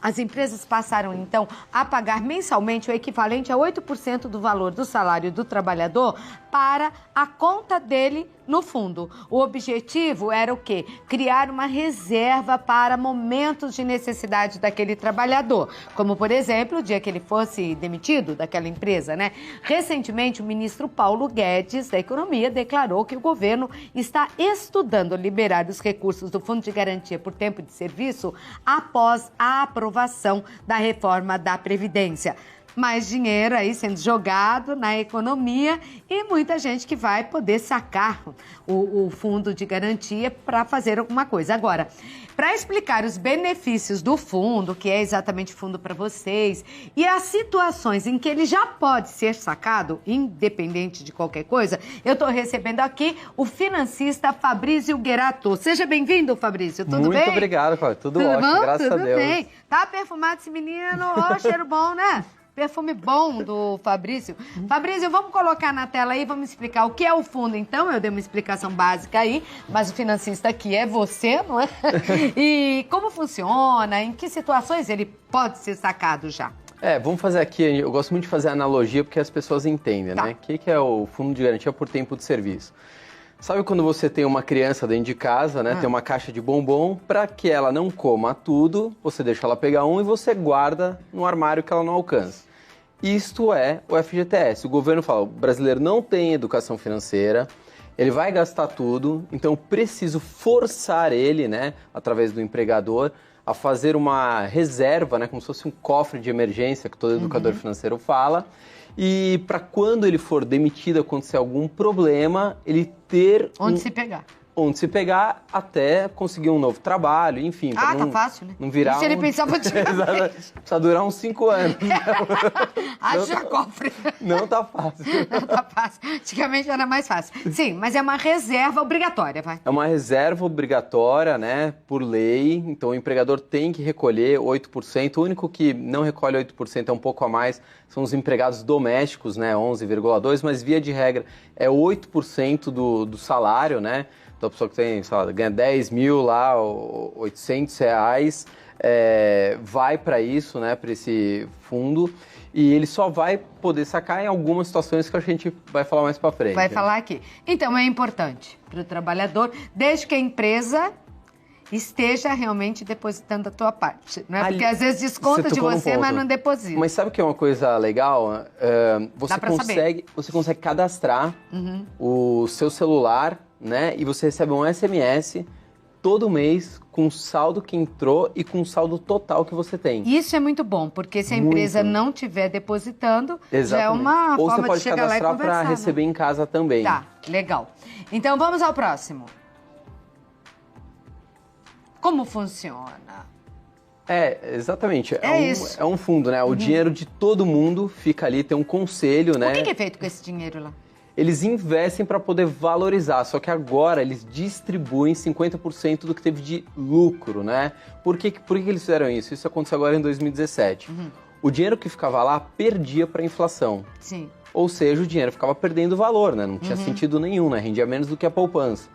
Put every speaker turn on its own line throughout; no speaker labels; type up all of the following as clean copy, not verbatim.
As empresas passaram, então, a pagar mensalmente o equivalente a 8% do valor do salário do trabalhador para a conta dele no fundo. O objetivo era o quê? Criar uma reserva para momentos de necessidade daquele trabalhador, como, por exemplo, o dia que ele fosse demitido daquela empresa, né? Recentemente, o ministro Paulo Guedes, da Economia, declarou que o governo está estudando liberar os recursos do Fundo de Garantia por Tempo de Serviço após a aprovação da reforma da Previdência. Mais dinheiro aí sendo jogado na economia e muita gente que vai poder sacar o fundo de garantia para fazer alguma coisa. Agora, para explicar os benefícios do fundo, que é exatamente fundo para vocês, e as situações em que ele já pode ser sacado, independente de qualquer coisa, eu estou recebendo aqui o financista Fabrício Guerato. Seja bem-vindo, Fabrício. Tudo bem?
Muito obrigado, Cláudia. Tudo ótimo,
bom?
graças a Deus.
Bem. Tá perfumado esse menino. Ó, cheiro bom, né? Perfume bom do Fabrício. Fabrício, vamos colocar na tela aí, vamos explicar o que é o fundo, então. Eu dei uma explicação básica aí, mas o financista aqui é você, não é? E como funciona, em que situações ele pode ser sacado já?
Vamos fazer aqui, eu gosto muito de fazer analogia porque as pessoas entendem, né? O que é o Fundo de Garantia por Tempo de Serviço? Sabe quando você tem uma criança dentro de casa, né? Tem uma caixa de bombom, para que ela não coma tudo, você deixa ela pegar um e você guarda no armário que ela não alcança. Isto é o FGTS. O governo fala, o brasileiro não tem educação financeira, ele vai gastar tudo, então eu preciso forçar ele, né, através do empregador, a fazer uma reserva, né, como se fosse um cofre de emergência, que todo educador financeiro fala, e para quando ele for demitido, acontecer algum problema, ele ter...
Onde se pegar.
Onde se pegar até conseguir um novo trabalho, enfim.
Tá fácil, né?
Não virar
Isso ele pensava antigamente.
Precisa durar uns 5 anos.
Haja cofre.
Não tá fácil.
Não tá fácil. Antigamente era mais fácil. Sim, mas é uma reserva obrigatória, vai.
É uma reserva obrigatória, né, por lei. Então o empregador tem que recolher 8%. O único que não recolhe 8% é um pouco a mais, são os empregados domésticos, né, 11,2%, mas via de regra é 8% do salário, né? Então a pessoa que tem, sei lá, ganha 10 mil lá, R$800, vai para isso, né, para esse fundo, e ele só vai poder sacar em algumas situações que a gente vai falar mais para frente.
Vai falar aqui. Então é importante para o trabalhador, desde que a empresa esteja realmente depositando a tua parte, não é? Porque às vezes desconta de você, mas não deposita.
Mas sabe o que é uma coisa legal? Você consegue cadastrar o seu celular, né? E você recebe um SMS todo mês com o saldo que entrou e com o saldo total que você tem.
Isso é muito bom, porque se a empresa não estiver depositando, já é uma forma de chegar lá e conversar. Ou você pode cadastrar para
receber em casa também.
Tá, legal. Então vamos ao próximo. Como funciona?
Exatamente. É um fundo, né? O dinheiro de todo mundo fica ali, tem um conselho, né?
O que é feito com esse dinheiro lá?
Eles investem para poder valorizar, só que agora eles distribuem 50% do que teve de lucro, né? Por que eles fizeram isso? Isso aconteceu agora em 2017. O dinheiro que ficava lá perdia para a inflação.
Sim.
Ou seja, o dinheiro ficava perdendo valor, né? Não tinha sentido nenhum, né? Rendia menos do que a poupança.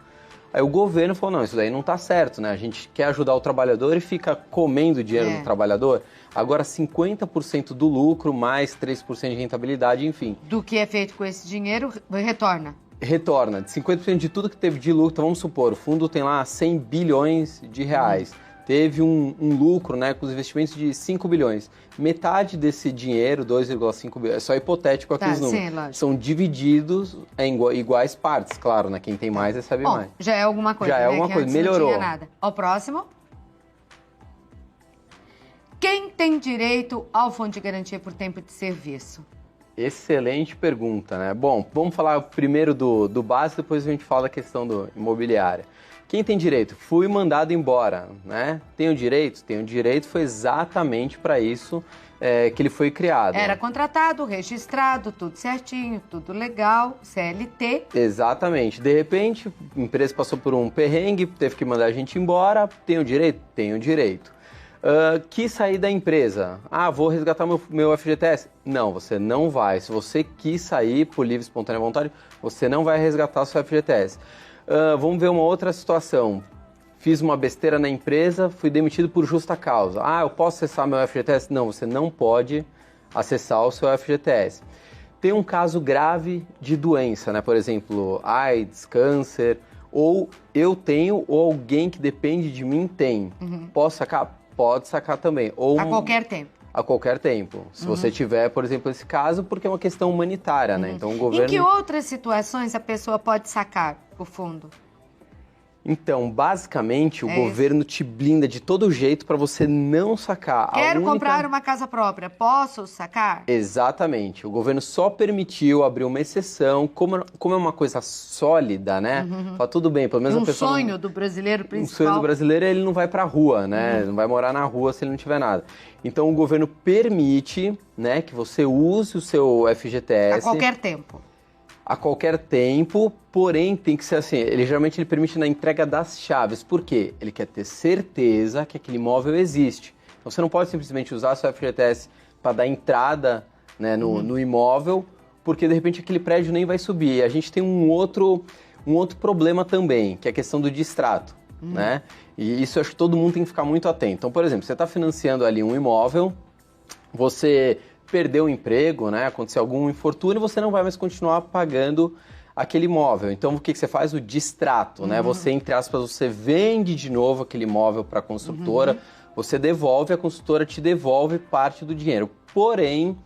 Aí o governo falou, não, isso daí não tá certo, né? A gente quer ajudar o trabalhador e fica comendo o dinheiro do trabalhador. Agora 50% do lucro, mais 3% de rentabilidade, enfim.
Do que é feito com esse dinheiro, retorna?
Retorna. De 50% de tudo que teve de lucro, então vamos supor, o fundo tem lá 100 bilhões de reais. Teve um lucro, né, com os investimentos de 5 bilhões. Metade desse dinheiro, 2,5 bilhões, é só hipotético aqui os números, são divididos em iguais partes, claro, né? Quem tem mais recebe mais.
Já é alguma coisa,
já é alguma coisa, melhorou.
Não tinha nada. Ao próximo. Quem tem direito ao Fundo de Garantia por Tempo de Serviço?
Excelente pergunta, né? Bom, vamos falar primeiro do básico, depois a gente fala da questão do imobiliária. Quem tem direito? Fui mandado embora, né? Tenho direito? Tenho direito, foi exatamente para isso que ele foi criado.
Era contratado, registrado, tudo certinho, tudo legal, CLT.
Exatamente. De repente, a empresa passou por um perrengue, teve que mandar a gente embora. Tenho direito? Tenho direito. Quis sair da empresa. Vou resgatar meu FGTS? Não, você não vai. Se você quis sair por livre e espontânea vontade, você não vai resgatar seu FGTS. Vamos ver uma outra situação. fiz uma besteira na empresa, fui demitido por justa causa. Ah, eu posso acessar meu FGTS? Não, você não pode acessar o seu FGTS. Tem um caso grave de doença, né? Por exemplo, AIDS, câncer, ou eu tenho, ou alguém que depende de mim tem. Posso sacar? Pode sacar também. Ou
a qualquer tempo.
A qualquer tempo. Se você tiver, por exemplo, esse caso, porque é uma questão humanitária, né? Então o governo...
Em que outras situações a pessoa pode sacar o fundo?
Então, basicamente, o governo te blinda de todo jeito para você não sacar.
Quero comprar uma casa própria, posso sacar?
Exatamente. O governo só permitiu abrir uma exceção, como é uma coisa sólida, né? Fala, tudo bem, pelo menos a pessoa...
sonho do brasileiro principal.
O sonho do brasileiro é ele não vai pra rua, né? Não vai morar na rua se ele não tiver nada. Então, o governo permite, né, que você use o seu FGTS...
A qualquer tempo.
A qualquer tempo, porém tem que ser assim, ele permite na entrega das chaves. Por quê? Ele quer ter certeza que aquele imóvel existe. Então você não pode simplesmente usar seu FGTS para dar entrada, né, no imóvel, porque de repente aquele prédio nem vai subir. E a gente tem um outro problema também, que é a questão do distrato, né? E isso eu acho que todo mundo tem que ficar muito atento. Então, por exemplo, você está financiando ali um imóvel, você... perdeu o emprego, né? Aconteceu algum infortúnio, você não vai mais continuar pagando aquele imóvel. Então, o que você faz? O distrato, né? Você, entre aspas, você vende de novo aquele imóvel para a construtora, você devolve, a construtora te devolve parte do dinheiro. Porém,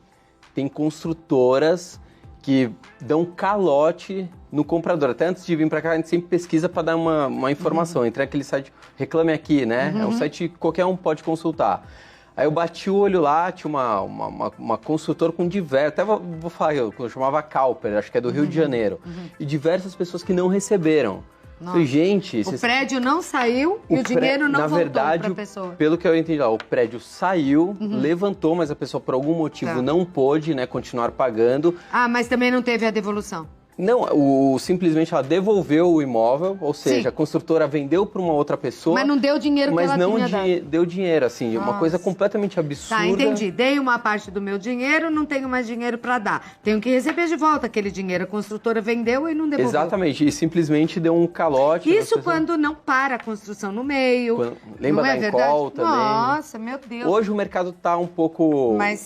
tem construtoras que dão calote no comprador. Até antes de vir para cá, a gente sempre pesquisa para dar uma informação. Entra naquele site, Reclame Aqui, né? É um site que qualquer um pode consultar. Aí eu bati o olho lá, tinha uma consultora com diversas... Até vou falar, eu chamava Cowper, acho que é do Rio de Janeiro. E diversas pessoas que não receberam. Falei, gente...
O prédio não saiu e o dinheiro não voltou para a pessoa.
Pelo que eu entendi lá, o prédio saiu, levantou, mas a pessoa por algum motivo não pôde, né, continuar pagando.
Ah, mas também não teve a devolução.
Não, simplesmente ela devolveu o imóvel, ou seja, a construtora vendeu para uma outra pessoa.
Mas não deu o dinheiro que ela tinha dado.
Mas não deu dinheiro, assim, uma coisa completamente absurda.
Tá, entendi. Dei uma parte do meu dinheiro, não tenho mais dinheiro para dar. Tenho que receber de volta aquele dinheiro. A construtora vendeu e não devolveu.
Exatamente, e simplesmente deu um calote.
Isso quando não para a construção no meio.
Lembra da Encol também?
Nossa, meu Deus.
Hoje o mercado tá um pouco mais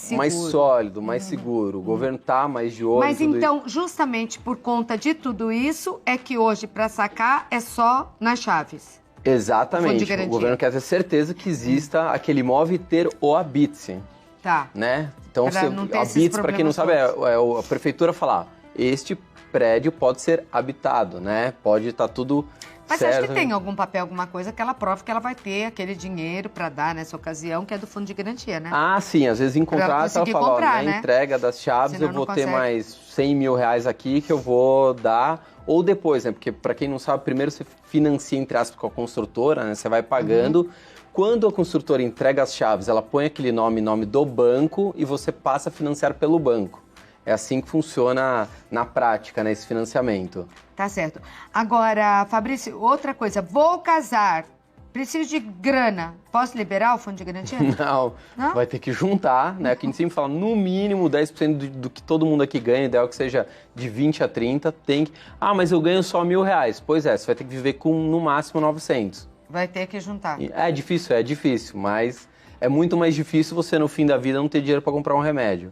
sólido, mais seguro. O governo tá mais de olho.
Mas então, justamente por conta de tudo isso, é que hoje, para sacar, é só nas chaves.
Exatamente. O governo quer ter certeza que exista aquele imóvel e ter o habite.
Tá.
Né? Então, habite, para quem não sabe, é a prefeitura falar, este prédio pode ser habitado, né? Pode estar tudo
Mas
certo.
você acha que tem algum papel, alguma coisa que ela prove que ela vai ter aquele dinheiro para dar nessa ocasião, que é do fundo de garantia, né?
Ah, sim. Às vezes em contrato ela fala,
comprar,
na entrega das chaves senão eu vou ter mais 100 mil reais aqui que eu vou dar. Ou depois, né? Porque para quem não sabe, primeiro você financia, entre aspas, com a construtora, né? Você vai pagando. Quando a construtora entrega as chaves, ela põe aquele nome do banco e você passa a financiar pelo banco. É assim que funciona na prática, né, esse financiamento.
Tá certo. Agora, Fabrício, outra coisa. Vou casar, preciso de grana. Posso liberar o fundo de garantia?
Não, vai ter que juntar, né? Aqui a gente sempre fala, no mínimo 10% do que todo mundo aqui ganha, ideal que seja de 20 a 30, tem que... Ah, mas eu ganho só R$1.000. Pois é, você vai ter que viver com, no máximo, 900.
Vai ter que juntar.
É difícil, mas é muito mais difícil você, no fim da vida, não ter dinheiro para comprar um remédio.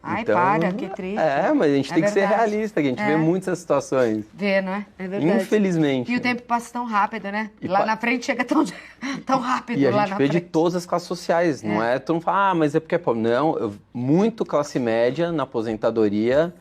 Ai, então, para, que triste.
Mas a gente tem que ser realista, que a gente vê muitas situações.
Vê, não é? É verdade.
Infelizmente.
E o tempo passa tão rápido, né? Lá na frente chega tão rápido.
E a gente vê de todas as classes sociais, não é? Todo mundo fala, mas é porque é pobre. Não, muito classe média na aposentadoria,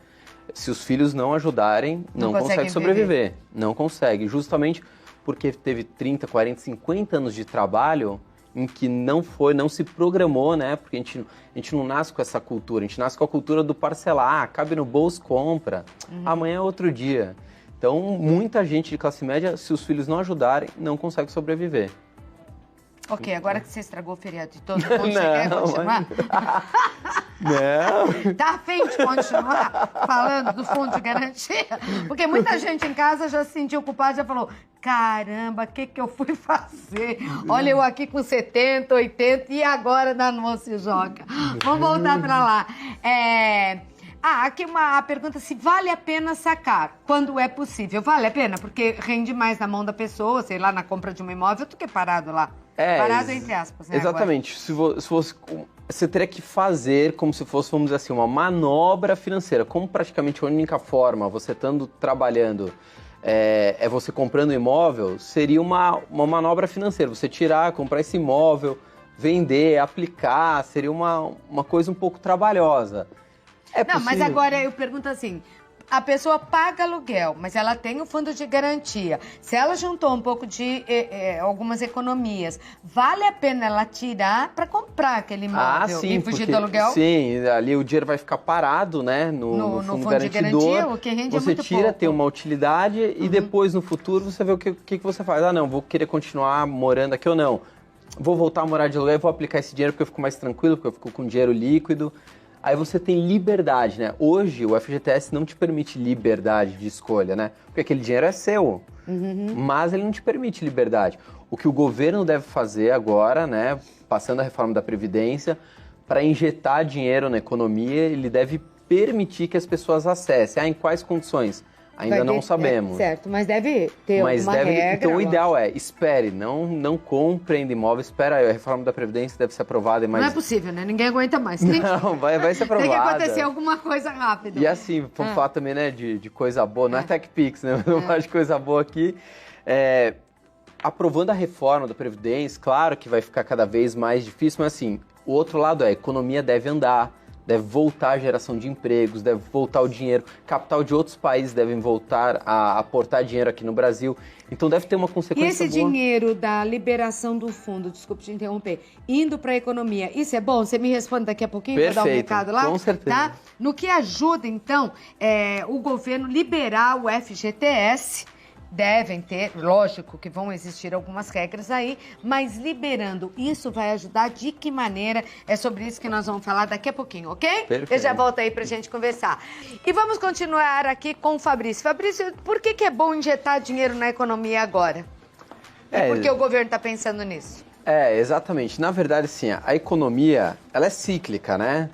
se os filhos não ajudarem, não consegue sobreviver. Não consegue, justamente porque teve 30, 40, 50 anos de trabalho em que não se programou, né? Porque a gente não nasce com essa cultura, a gente nasce com a cultura do parcelar, cabe no bolso, compra, amanhã é outro dia. Então, muita gente de classe média, se os filhos não ajudarem, não consegue sobreviver.
Ok, agora que você estragou o feriado de todo mundo, você quer continuar?
Não.
Tá afim de continuar falando do fundo de garantia? Porque muita gente em casa já se sentiu culpada, já falou, caramba, o que eu fui fazer? Olha, eu aqui com 70, 80 e agora danou-se joga. Vamos voltar pra lá. Aqui a pergunta se vale a pena sacar, quando é possível. Vale a pena, porque rende mais na mão da pessoa, sei lá, na compra de um imóvel, do que parado lá. Parado entre aspas, né?
Exatamente. Você teria que fazer como se fosse, vamos dizer assim, uma manobra financeira. Como praticamente a única forma, você estando trabalhando, é você comprando um imóvel, seria uma manobra financeira. Você tirar, comprar esse imóvel, vender, aplicar, seria uma coisa um pouco trabalhosa.
Não, mas agora eu pergunto assim, a pessoa paga aluguel, mas ela tem o fundo de garantia. Se ela juntou um pouco de algumas economias, vale a pena ela tirar para comprar aquele imóvel
sim,
e fugir do aluguel?
Sim, ali o dinheiro vai ficar parado, né, no fundo garantidor. De garantia,
o que rende
você
muito
tira,
pouco.
tem uma utilidade e depois no futuro você vê o que você faz. Não, vou querer continuar morando aqui ou não. Vou voltar a morar de aluguel e vou aplicar esse dinheiro porque eu fico mais tranquilo, porque eu fico com dinheiro líquido. Aí você tem liberdade, né? Hoje o FGTS não te permite liberdade de escolha, né? Porque aquele dinheiro é seu, mas ele não te permite liberdade. O que o governo deve fazer agora, né, passando a reforma da Previdência, para injetar dinheiro na economia, ele deve permitir que as pessoas acessem. Em quais condições? Ainda não sabemos.
Certo, mas deve ter alguma regra.
Então o ideal espere, não compre ainda imóvel, espera aí, a reforma da Previdência deve ser aprovada.
Não é possível, né? Ninguém aguenta mais.
Não, vai ser aprovada.
Tem que acontecer alguma coisa rápida.
E assim, vamos falar também, né, de coisa boa, não é TechPix, né? Vamos falar de coisa boa aqui. Aprovando a reforma da Previdência, claro que vai ficar cada vez mais difícil, mas assim, o outro lado a economia deve andar, deve voltar a geração de empregos, deve voltar o dinheiro, capital de outros países devem voltar a aportar dinheiro aqui no Brasil, então deve ter uma consequência boa.
E esse dinheiro da liberação do fundo, desculpe te interromper, indo para a economia, isso é bom? Você me responde daqui a pouquinho para dar um recado lá?
Com certeza.
Tá? No que ajuda, então, o governo liberar o FGTS, devem ter, lógico que vão existir algumas regras aí, mas liberando, isso vai ajudar de que maneira? É sobre isso que nós vamos falar daqui a pouquinho, ok?
Perfeito.
Eu já volto aí pra gente conversar. E vamos continuar aqui com o Fabrício. Fabrício, por que é bom injetar dinheiro na economia agora? E por que o governo está pensando nisso?
Exatamente. Na verdade, sim, a economia, ela é cíclica, né?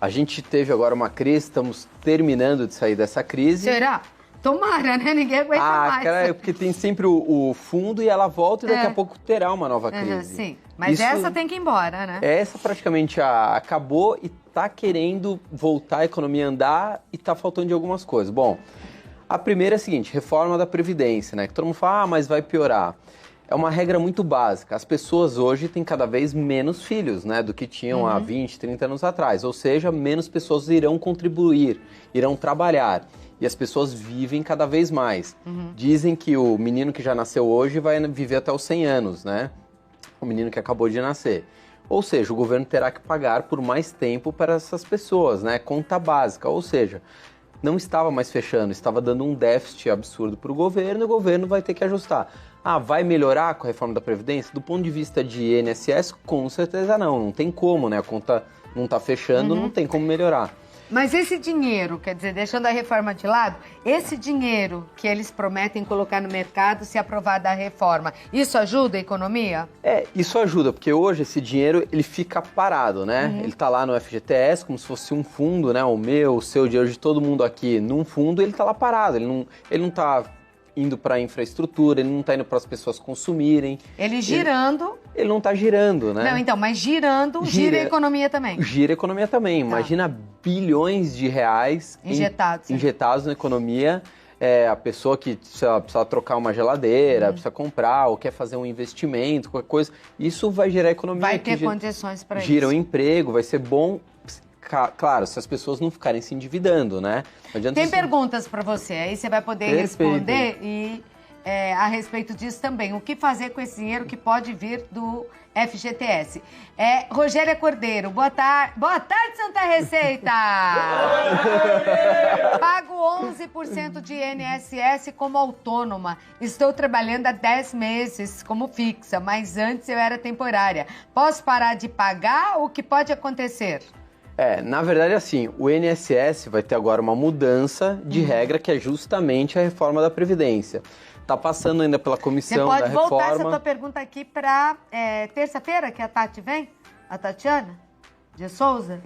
A gente teve agora uma crise, estamos terminando de sair dessa crise.
Será? Tomara, né? Ninguém aguenta mais.
Cara, porque tem sempre o fundo e ela volta e daqui a pouco terá uma nova crise.
Sim, mas essa tem que ir embora, né?
Essa praticamente acabou e tá querendo voltar a economia a andar e tá faltando de algumas coisas. Bom, a primeira é a seguinte, reforma da Previdência, né? Que todo mundo fala, mas vai piorar. É uma regra muito básica. As pessoas hoje têm cada vez menos filhos, né? Do que tinham há 20, 30 anos atrás. Ou seja, menos pessoas irão contribuir, irão trabalhar. E as pessoas vivem cada vez mais. Dizem que o menino que já nasceu hoje vai viver até os 100 anos, né? O menino que acabou de nascer. Ou seja, o governo terá que pagar por mais tempo para essas pessoas, né? Conta básica. Ou seja, não estava mais fechando, estava dando um déficit absurdo para o governo vai ter que ajustar. Vai melhorar com a reforma da Previdência? Do ponto de vista de INSS, com certeza não tem como, né? A conta não está fechando, não tem como melhorar.
Mas esse dinheiro, quer dizer, deixando a reforma de lado, esse dinheiro que eles prometem colocar no mercado se aprovada a reforma, isso ajuda a economia?
Isso ajuda, porque hoje esse dinheiro ele fica parado, né? Ele tá lá no FGTS como se fosse um fundo, né? O meu, o seu, dinheiro de todo mundo aqui num fundo, ele tá lá parado, ele não tá indo para infraestrutura, ele não está indo para as pessoas consumirem.
Ele girando...
Ele não está girando, né?
Não, então, mas girando, gira a economia também.
Gira a economia também. Tá. Imagina bilhões de reais injetados na economia. A pessoa que precisa trocar uma geladeira, precisa comprar ou quer fazer um investimento, qualquer coisa. Isso vai gerar economia.
Vai ter condições para isso.
Gira um emprego, vai ser bom... Claro, se as pessoas não ficarem se endividando, né?
Tem perguntas para você, aí você vai poder responder e a respeito disso também. O que fazer com esse dinheiro que pode vir do FGTS? Rogéria Cordeiro, boa tarde, Santa Receita! Pago 11% de INSS como autônoma. Estou trabalhando há 10 meses como fixa, mas antes eu era temporária. Posso parar de pagar? O que pode acontecer?
Na verdade, assim, o INSS vai ter agora uma mudança de regra, que é justamente a reforma da Previdência. Tá passando ainda pela comissão da reforma.
Você pode voltar essa tua pergunta aqui para terça-feira, que a Tati vem? A Tatiana de Souza?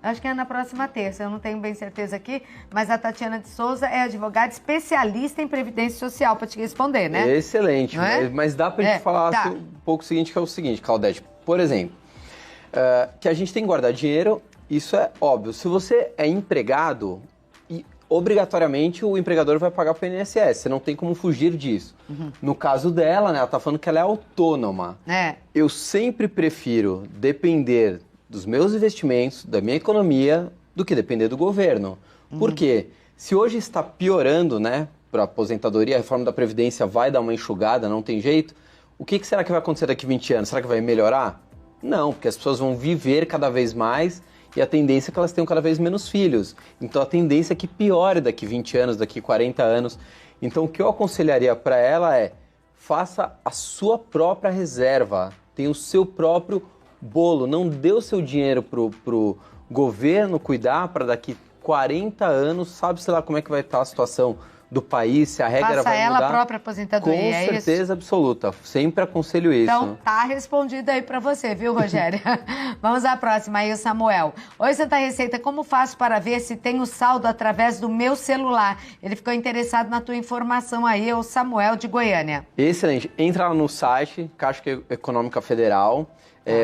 Acho que é na próxima terça, eu não tenho bem certeza aqui, mas a Tatiana de Souza é advogada especialista em Previdência Social, para te responder, né?
Excelente, mas dá pra gente falar assim, um pouco o seguinte, que é o seguinte, Claudete, por exemplo, que a gente tem que guardar dinheiro, isso é óbvio. Se você é empregado, obrigatoriamente o empregador vai pagar para o INSS, você não tem como fugir disso. No caso dela, né, ela tá falando que ela é autônoma. Eu sempre prefiro depender dos meus investimentos, da minha economia, do que depender do governo. Por quê? Se hoje está piorando, né, para a aposentadoria, a reforma da Previdência vai dar uma enxugada, não tem jeito, o que será que vai acontecer daqui a 20 anos? Será que vai melhorar? Não, porque as pessoas vão viver cada vez mais e a tendência é que elas tenham cada vez menos filhos. Então a tendência é que piore daqui 20 anos, daqui 40 anos. Então o que eu aconselharia para ela é, faça a sua própria reserva, tenha o seu próprio bolo, não dê o seu dinheiro pro governo cuidar para daqui 40 anos, sabe-se lá como é que vai estar a situação do país, se a regra vai mudar.
Faça ela a própria aposentadoria,
Com certeza absoluta, sempre aconselho isso.
Então, tá respondido aí pra você, viu, Rogério? Vamos à próxima aí, o Samuel. Oi, Santa Receita, como faço para ver se tenho saldo através do meu celular? Ele ficou interessado na tua informação aí, é o Samuel de Goiânia.
Excelente. Entra lá no site, Caixa Econômica Federal,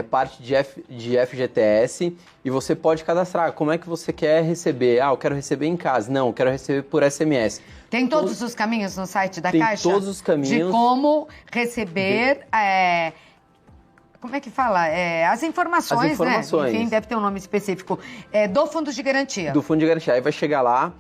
parte de FGTS, e você pode cadastrar. Como é que você quer receber? Eu quero receber em casa. Não, eu quero receber por SMS.
Tem todos os caminhos no site da Caixa?
Tem todos os caminhos.
De como receber... como é que fala? As informações, né? Enfim, deve ter um nome específico. Do Fundo de Garantia.
Do Fundo de Garantia. Aí vai chegar lá...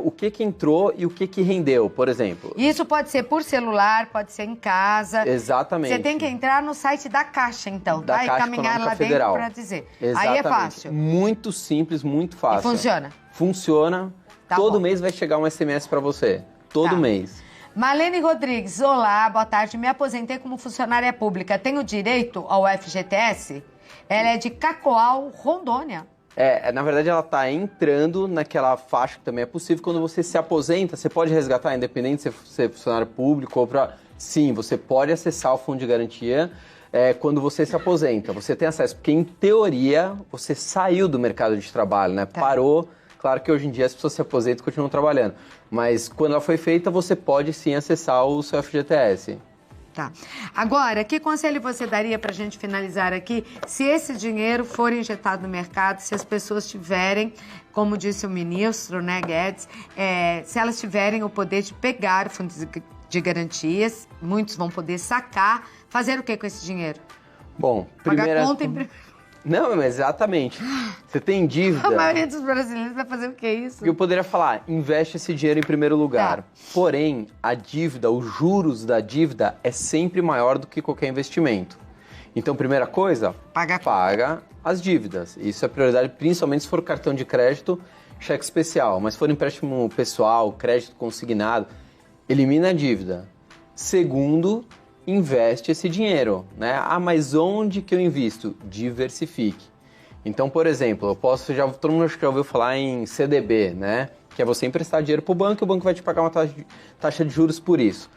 o que entrou e o que rendeu, por exemplo.
Isso pode ser por celular, pode ser em casa.
Exatamente.
Você tem que entrar no site da Caixa, então,
da Caixa
e caminhar lá
Federal.
dentro para dizer.
Exatamente.
Aí é fácil.
Muito simples, muito fácil.
E funciona?
Funciona.
Tá
Todo
bom.
mês vai chegar um SMS para você. Todo mês.
Marlene Rodrigues, olá, boa tarde. Me aposentei como funcionária pública. Tenho direito ao FGTS? Ela é de Cacoal, Rondônia.
Na verdade, ela está entrando naquela faixa que também é possível. Quando você se aposenta, você pode resgatar, independente se você é funcionário público ou para... Sim, você pode acessar o Fundo de Garantia quando você se aposenta. Você tem acesso, porque em teoria, você saiu do mercado de trabalho, né? Parou. Claro que hoje em dia as pessoas se aposentam e continuam trabalhando. Mas quando ela foi feita, você pode sim acessar o seu FGTS.
Tá. Agora, que conselho você daria para a gente finalizar aqui, se esse dinheiro for injetado no mercado, se as pessoas tiverem, como disse o ministro, né, Guedes, se elas tiverem o poder de pegar o fundo de garantias, muitos vão poder sacar, fazer o que com esse dinheiro?
Bom, primeiro...
Pagar conta em...
Não, mas exatamente. Você tem dívida...
A maioria dos brasileiros vai fazer o que é isso?
Eu poderia falar, investe esse dinheiro em primeiro lugar. Porém, a dívida, os juros da dívida é sempre maior do que qualquer investimento. Então, primeira coisa, paga as dívidas. Isso é prioridade, principalmente se for cartão de crédito, cheque especial. Mas se for empréstimo pessoal, crédito consignado, elimina a dívida. Segundo, investe esse dinheiro, né? Mas onde que eu invisto? Diversifique. Então, por exemplo, todo mundo já ouviu falar em CDB, né? Que é você emprestar dinheiro para o banco e o banco vai te pagar uma taxa de juros por isso.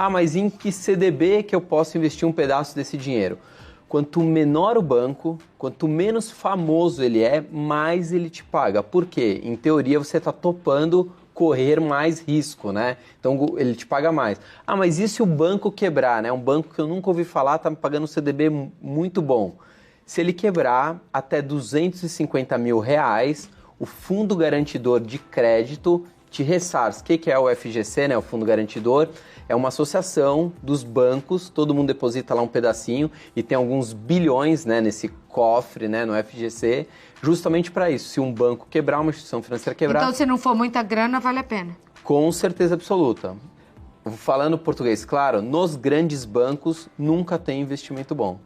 Mas em que CDB que eu posso investir um pedaço desse dinheiro? Quanto menor o banco, quanto menos famoso ele é, mais ele te paga. Por quê? Em teoria, você está topando correr mais risco, né? Então, ele te paga mais. Mas e se o banco quebrar, né? Um banco que eu nunca ouvi falar está me pagando um CDB muito bom. Se ele quebrar até R$250 mil, o Fundo Garantidor de Crédito te ressarce. O que é o FGC, né? O Fundo Garantidor é uma associação dos bancos, todo mundo deposita lá um pedacinho e tem alguns bilhões, né, nesse cofre, né, no FGC, justamente para isso. Se um banco quebrar, uma instituição financeira quebrar...
Então, se não for muita grana, vale a pena?
Com certeza absoluta. Falando português, claro, nos grandes bancos nunca tem investimento bom.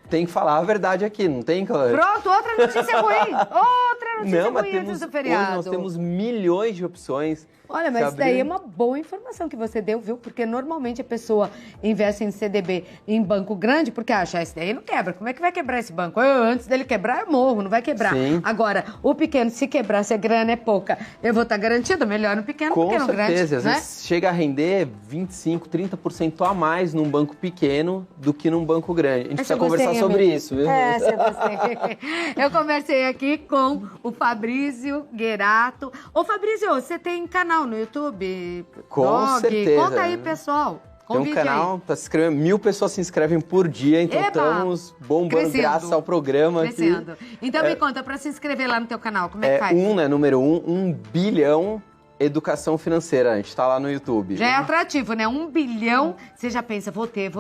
Tem que falar a verdade aqui, não tem?
Pronto, outra notícia ruim. Outra notícia ruim antes do feriado.
Hoje nós temos milhões de opções.
Olha, mas isso daí é uma boa informação que você deu, viu? Porque normalmente a pessoa investe em CDB em banco grande porque acha, esse daí não quebra. Como é que vai quebrar esse banco? Antes dele quebrar, eu morro, não vai quebrar.
Sim.
Agora, o pequeno, se quebrar, se a grana é pouca, eu vou estar garantido, melhor no pequeno do que no grande.
Com certeza, às vezes chega a render 25%, 30% a mais num banco pequeno do que num banco grande. A gente precisa conversar sobre isso, viu?
Eu gostei. Eu conversei aqui com o Fabrício Guerato. Ô, Fabrício, você tem canal no YouTube?
Com certeza.
Conta aí, pessoal.
Tem um canal para se inscrever, 1000 pessoas se inscrevem por dia, então estamos bombando crescendo, graças ao programa.
Crescendo. Aqui. Então me conta, para se inscrever lá no teu canal, como é que faz?
Número 1 bilhão educação financeira, a gente tá lá no YouTube.
Já é atrativo, né? 1 bilhão, você já pensa, vou ter.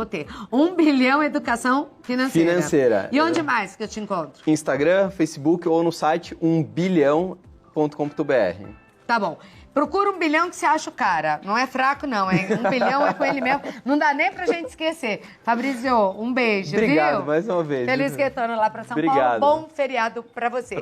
1 bilhão educação financeira. E onde mais que eu te encontro?
Instagram, Facebook ou no site 1bilhão.com.br.
Tá bom. Procura 1 bilhão que você acha o cara. Não é fraco, não, hein? 1 bilhão é com ele mesmo. Não dá nem pra gente esquecer. Fabrício, um beijo,
Obrigado,
viu?
mais uma vez.
Feliz retorno lá pra São
Paulo.
Bom feriado pra você.